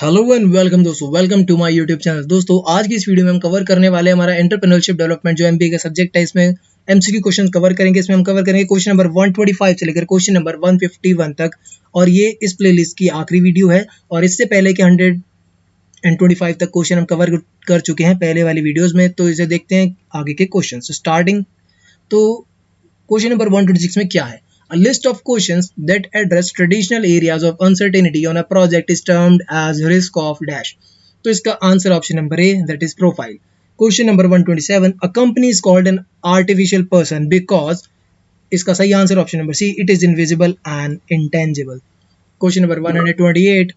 Hello and welcome दोस्तों, welcome to my YouTube channel. दोस्तों आज की इस वीडियो में हम कवर करने वाले हैं हमारा एंटरप्रेन्योरशिप डेवलपमेंट जो एमबीए का सब्जेक्ट है। इसमें एमसीक्यू क्वेश्चन कवर करेंगे। इसमें हम कवर करेंगे क्वेश्चन नंबर 125 से लेकर क्वेश्चन नंबर 151 तक, और ये इस प्लेलिस्ट की आखिरी वीडियो है। और इससे पहले के 125 तक क्वेश्चन हम कवर कर चुके हैं पहले वाली वीडियोज में। तो इसे देखते हैं आगे के क्वेश्चन स्टार्टिंग। तो क्वेश्चन नंबर 126 में क्या है? A list of questions that address traditional areas of uncertainty on a project is termed as risk of dash. तो इसका answer option number A, that is profile. Question number 127, a company is called an artificial person because इसका सही answer option number C, it is invisible and intangible. Question number 128,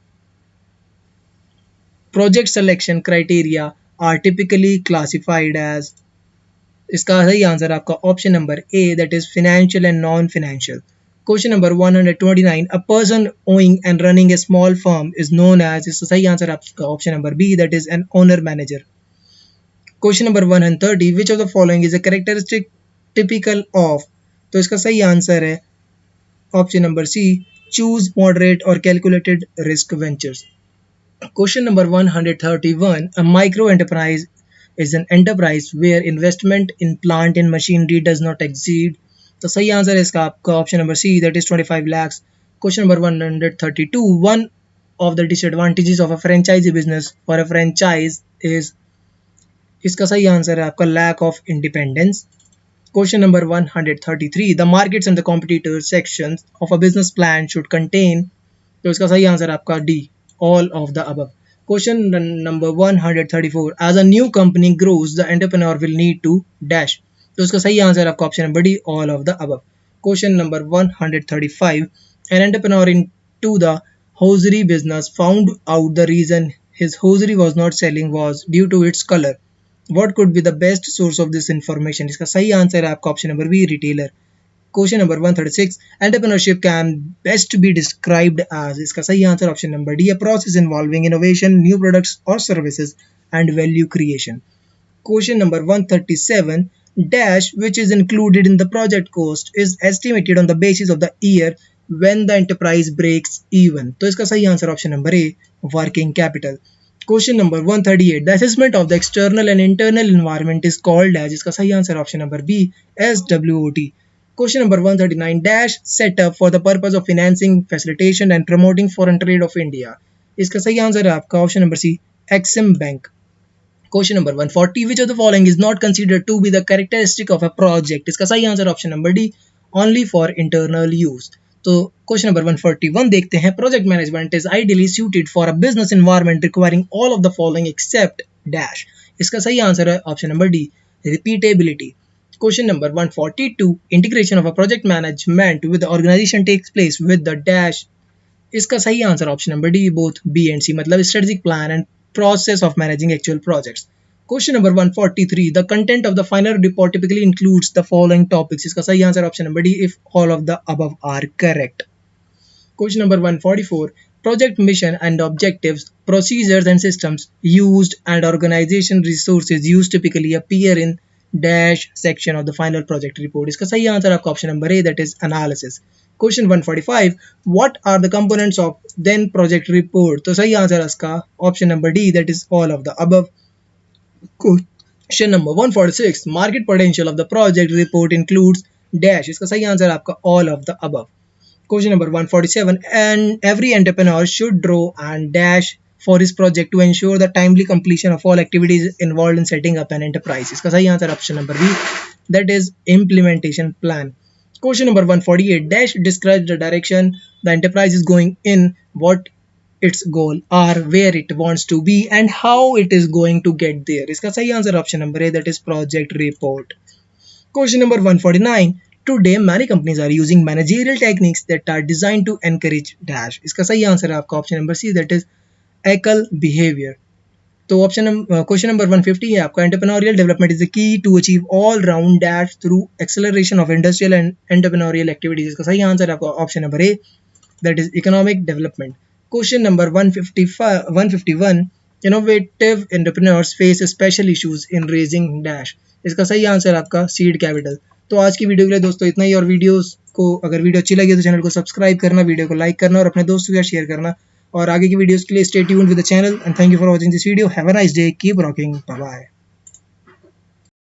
project selection criteria are typically classified as, इसका सही answer आपका option number A, that is financial and non financial. Question number 129, a person owing and running a small firm is known as, इसका सही answer आपका option number B, that is an owner manager. Question number 130, which of the following is a characteristic typical of, तो इसका सही answer है option number C, choose moderate और calculated risk ventures. Question number 131, a micro enterprise is an enterprise where investment in plant and machinery does not exceed, तो सही answer है इसका आपका option number C, that is 25 lakhs. Question number 132, one of the disadvantages of a franchisee business for a franchise is, इसका सही answer है आपका lack of independence. Question number 133, the markets and the competitors sections of a business plan should contain, तो इसका सही answer आपका D, all of the above. Question number 134, as a new company grows the entrepreneur will need to dash, तो इसका सही answer आपका option number D, all of the above. Question number 135, an entrepreneur into the hosiery business found out the reason his hosiery was not selling was due to its color. What could be the best source of this information? इसका सही answer है आपका option number B, retailer. Question number 136, entrepreneurship can best be described as, इसका सही answer option number D, a process involving innovation, new products और services and value creation. Question number 137, dash which is included in the project cost is estimated on the basis of the year when the enterprise breaks even, तो इसका सही answer option number A, working capital. Question number 138, the assessment of the external and internal environment is called as, इसका सही answer option number B, SWOT। Question number 139, dash set up for the purpose of financing, facilitation and promoting foreign trade of India, इसका सही answer है आपका option number C, Exim bank. Question number 140, which of the following is not considered to be the characteristic of a project, इसका सही answer option number D, only for internal use। तो question number 141 देखते हैं, project management is ideally suited for a business environment requiring all of the following except dash, इसका सही answer है option number D, repeatability। Question number 142, integration of a project management with the organization takes place with the dash, इसका सही answer option number D, both B and C, मतलब strategic plan and process of managing actual projects. Question number 143, the content of the final report typically includes the following topics, इसका सही answer option number D, if all of the above are correct. Question number 144, project mission and objectives, procedures and systems used and organization resources used typically appear in dash section of the final project report, इसका सही answer आपका option number A, that is analysis. Question 145, what are the components of then project report, तो सही answer इसका option number D, that is all of the above. Question number 146, market potential of the project report includes dash, इसका सही answer आपका all of the above. Question number 147, and every entrepreneur should draw and dash for his project to ensure the timely completion of all activities involved in setting up an enterprise, इसका सही answer option number B, that is implementation plan। Question number 148, dash describes the direction the enterprise is going in, what its goal are, where it wants to be and how it is going to get there, इसका सही answer option number A, that is project report। Question number 149, today many companies are using managerial techniques that are designed to encourage dash, इसका सही answer है आपका option number C, that is एकल behaviour. तो question number 150 है आपका, entrepreneurial development is the key to achieve all round dash through acceleration of industrial and entrepreneurial activities, इसका सही आंसर है आपका option number A, that is economic development. Question number 151, innovative entrepreneurs face special issues in raising dash, इसका सही answer आपका seed capital. तो आज की वीडियो के लिए दोस्तों इतना ही, और वीडियोस को अगर वीडियो अच्छी लगी तो चैनल को सब्सक्राइब करना, वीडियो को लाइक करना और अपने दोस्तों के साथ शेयर करना और आगे की वीडियोस के लिए stay tuned with the channel and thank you for watching this video. Have a nice day, keep rocking, bye bye.